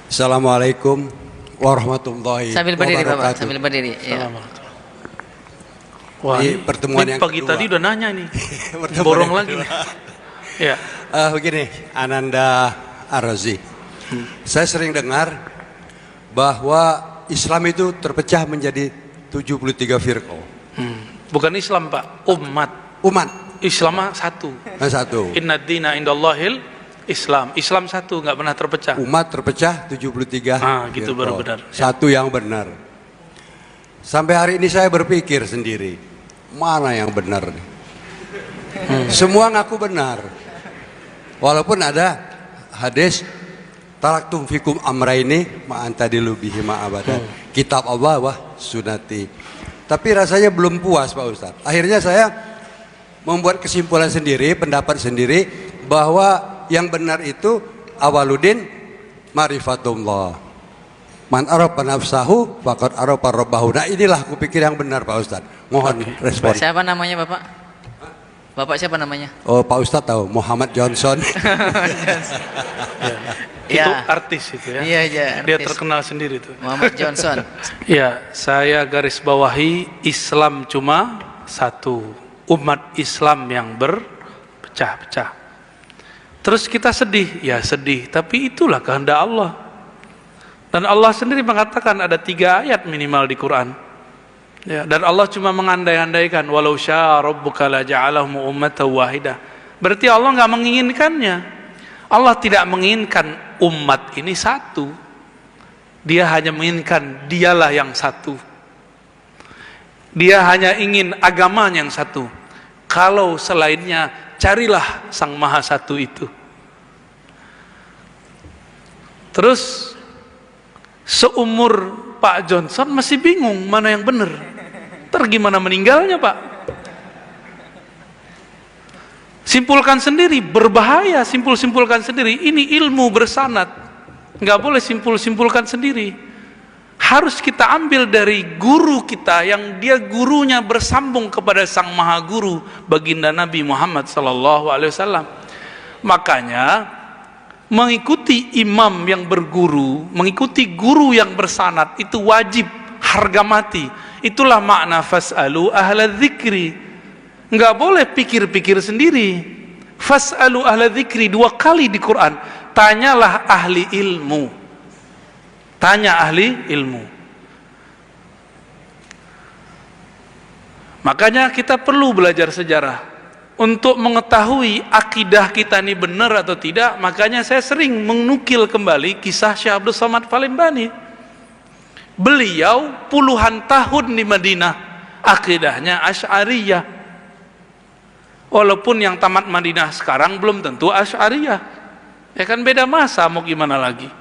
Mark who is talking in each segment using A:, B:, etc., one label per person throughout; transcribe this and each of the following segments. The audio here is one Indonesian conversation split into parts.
A: Assalamualaikum warahmatullahi
B: Sambil berdiri Bapak,
A: wabarakatuh.
B: sambil berdiri. Ya.
C: Wah,
A: Ini pertemuan
C: ini
A: yang
C: pagi
A: kedua.
C: tadi udah nanya nih.
A: Pertemuan
C: Borong
A: yang
C: lagi
A: kedua.
C: nih. Ya.
A: Begini, Ananda Ar-Razi. Saya sering dengar bahwa Islam itu terpecah menjadi 73 firqah.
C: Bukan Islam Pak, umat.
A: Umat
C: Islam mah satu.
A: satu.
C: Inna dina indallahil Islam. Islam satu, nggak pernah terpecah.
A: Umat terpecah 73
C: Gitu
A: firqah.
C: baru benar.
A: Satu yang benar. Sampai hari ini saya berpikir sendiri, mana yang benar nih? Semua ngaku benar. Walaupun ada hadis taraktum fikum amraini ma antadilu bihi ma abadan. Kitab Allah wah sunati. Tapi rasanya belum puas Pak Ustadz. Akhirnya saya membuat kesimpulan sendiri, pendapat sendiri bahwa yang benar itu awaludin marifatullah. Man arafa nafsahu faqad arafa rabbahu. Nah, inilah aku pikir yang benar Pak Ustadz. Mohon respon.
B: Siapa namanya Bapak? Bapak siapa namanya?
A: Oh, Pak Ustadz tahu Muhammad Johnson.
C: Itu
B: Ya.
C: artis itu ya.
B: Iya, iya,
C: Dia
B: artis.
C: terkenal sendiri tuh.
B: Muhammad Johnson.
C: Ya, saya garis bawahi Islam cuma satu. Umat Islam yang berpecah-pecah. Terus kita sedih, ya sedih. Tapi itulah kehendak Allah. Dan Allah sendiri mengatakan ada 3 ayat minimal di Quran. Ya, dan Allah cuma mengandai-andaikan walau syaa rabbuka la ja'alahum ummatan wahidah. Berarti Allah nggak menginginkannya. Allah tidak menginginkan umat ini satu. Dia hanya menginginkan dialah yang satu. Dia hanya ingin agamanya yang satu. Kalau selainnya, carilah Sang Maha Satu itu. Terus seumur Pak Johnson masih bingung mana yang benar. Ntar gimana meninggalnya Pak? Simpulkan sendiri, berbahaya simpulkan sendiri. Ini ilmu bersanad, nggak boleh simpulkan sendiri. Harus kita ambil dari guru kita yang dia gurunya bersambung kepada Sang Maha Guru, baginda Nabi Muhammad SAW. Makanya mengikuti imam yang berguru, mengikuti guru yang bersanad itu wajib, harga mati. Itulah makna fas'alu ahla dzikri. Nggak boleh pikir-pikir sendiri. Fas'alu ahla dzikri 2 kali di Quran. Tanyalah ahli ilmu. Tanya ahli ilmu. Makanya kita perlu belajar sejarah untuk mengetahui akidah kita ini benar atau tidak. Makanya saya sering menukil kembali kisah Syekh Abdul Somad Palembani. Beliau puluhan tahun di Madinah, akidahnya Asy'ariyah. Walaupun yang tamat Madinah sekarang belum tentu Asy'ariyah. Ya kan beda masa, mau gimana lagi.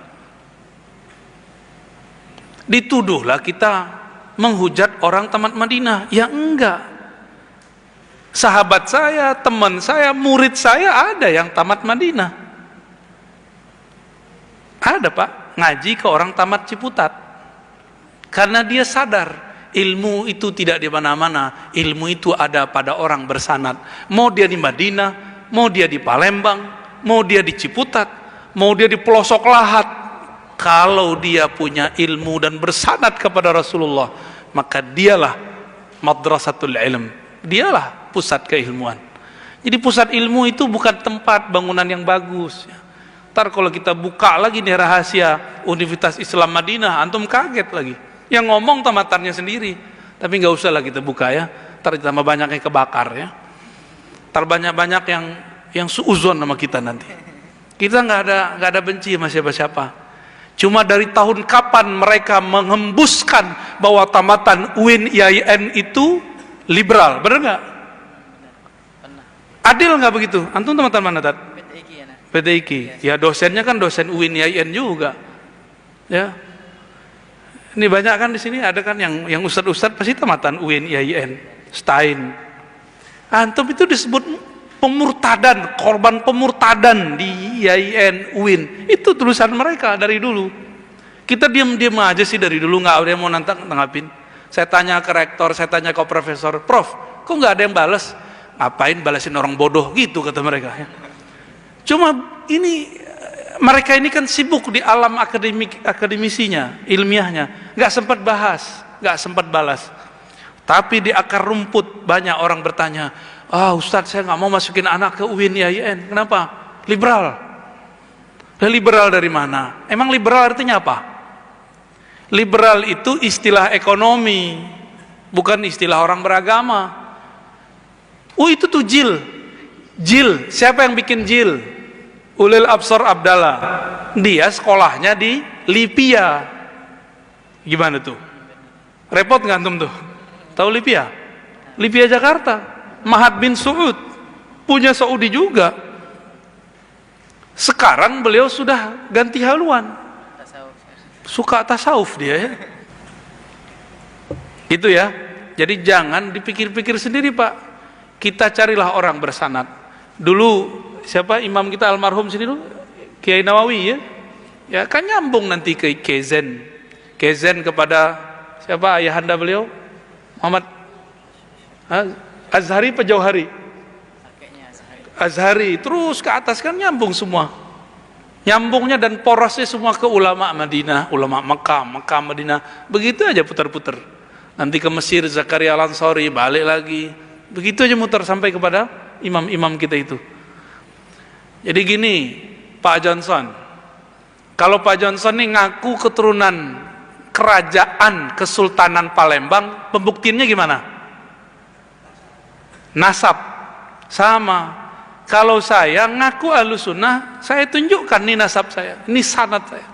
C: Dituduhlah kita menghujat orang tamat Madinah. Ya enggak. Sahabat saya, teman saya, murid saya ada yang tamat Madinah. Ada Pak, ngaji ke orang tamat Ciputat. Karena dia sadar ilmu itu tidak di mana-mana. Ilmu itu ada pada orang bersanad. Mau dia di Madinah, mau dia di Palembang, mau dia di Ciputat, mau dia di pelosok lahat. Kalau dia punya ilmu dan bersanad kepada Rasulullah, maka dialah madrasatul ilm. Dialah pusat keilmuan. Jadi pusat ilmu itu bukan tempat bangunan yang bagus. Ntar kalau kita buka lagi nih rahasia Universitas Islam Madinah, antum kaget lagi. Yang ngomong tamatannya sendiri. Tapi nggak usah lah kita buka ya. Ntar tambah banyak yang kebakar ya. Ntar banyak yang suuzon sama kita nanti. Kita nggak ada benci sama siapa-siapa. Cuma dari tahun kapan mereka menghembuskan bahwa tamatan UIN IAIN itu liberal, benar nggak? Adil nggak begitu? Antum tamatan mana Tat? PTIQ. Ya dosennya kan dosen UIN IAIN juga. Ya. Ini banyak kan di sini ada kan yang ustad-ustad pasti tamatan UIN IAIN, Stein. Antum itu disebut pemurtadan, korban pemurtadan di IAIN, UIN. Itu tulisan mereka dari dulu. Kita diam-diam aja sih dari dulu, nggak ada yang mau nanggapin. Saya tanya ke rektor, saya tanya ke profesor, Prof, kok nggak ada yang balas? Ngapain balasin orang bodoh gitu kata mereka. Ya. Cuma ini Mereka ini kan sibuk di alam akademisinya, ilmiahnya, nggak sempat bahas, nggak sempat balas. Tapi di akar rumput banyak orang bertanya, Ustadz saya nggak mau masukin anak ke UIN IAIN. Kenapa? Liberal. Liberal dari mana? Emang liberal artinya apa? Liberal itu istilah ekonomi, bukan istilah orang beragama. Itu tuh jil. Jil, siapa yang bikin jil? Ulil Absar Abdallah. Dia sekolahnya di Lipia. Gimana tuh? Repot nggak antum tuh? Tahu Lipia? Lipia Jakarta. Mahat bin Suud punya Saudi juga. Sekarang beliau sudah ganti haluan. Suka tasawuf dia ya. Itu ya. Jadi jangan dipikir-pikir sendiri, Pak. Kita carilah orang bersanad. Dulu siapa imam kita almarhum sini dulu? Kiai Nawawi ya. Ya kan nyambung nanti ke Kezen. Kezen kepada siapa ayahanda beliau? Muhammad Azhari apa Jauhari? Azhari terus ke atas kan nyambung semua. Nyambungnya dan porosnya semua ke ulama Madinah, ulama Mekah, Mekah Madinah. Begitu aja putar-putar. Nanti ke Mesir Zakaria Al-Ansari balik lagi. Begitu aja muter sampai kepada imam-imam kita itu. Jadi gini, Pak Johnson. Kalau Pak Johnson ini ngaku keturunan kerajaan Kesultanan Palembang, pembuktiannya gimana? Nasab. Sama. Kalau saya ngaku Ahlussunnah, saya tunjukkan nih nasab saya, ini sanad saya.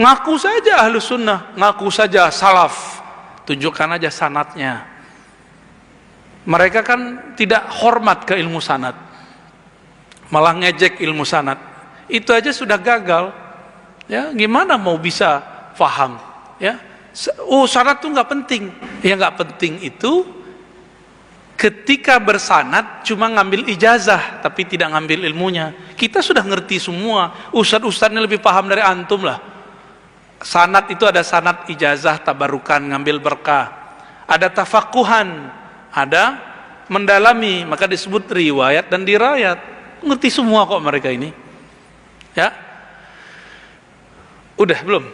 C: Ngaku saja Ahlussunnah, ngaku saja salaf, tunjukkan aja sanadnya. Mereka kan tidak hormat ke ilmu sanad, malah ngejek ilmu sanad. Itu aja sudah gagal. Ya, gimana mau bisa paham? Ya, sanad itu nggak penting. Yang nggak penting itu ketika bersanad cuma ngambil ijazah tapi tidak ngambil ilmunya. Kita sudah ngerti semua. Ustadz-ustadznya lebih paham dari antum lah. Sanad itu ada sanad ijazah tabarukan ngambil berkah. Ada tafakuhan, ada mendalami, maka disebut riwayat dan dirayat. Ngerti semua kok mereka ini. Ya. Udah belum?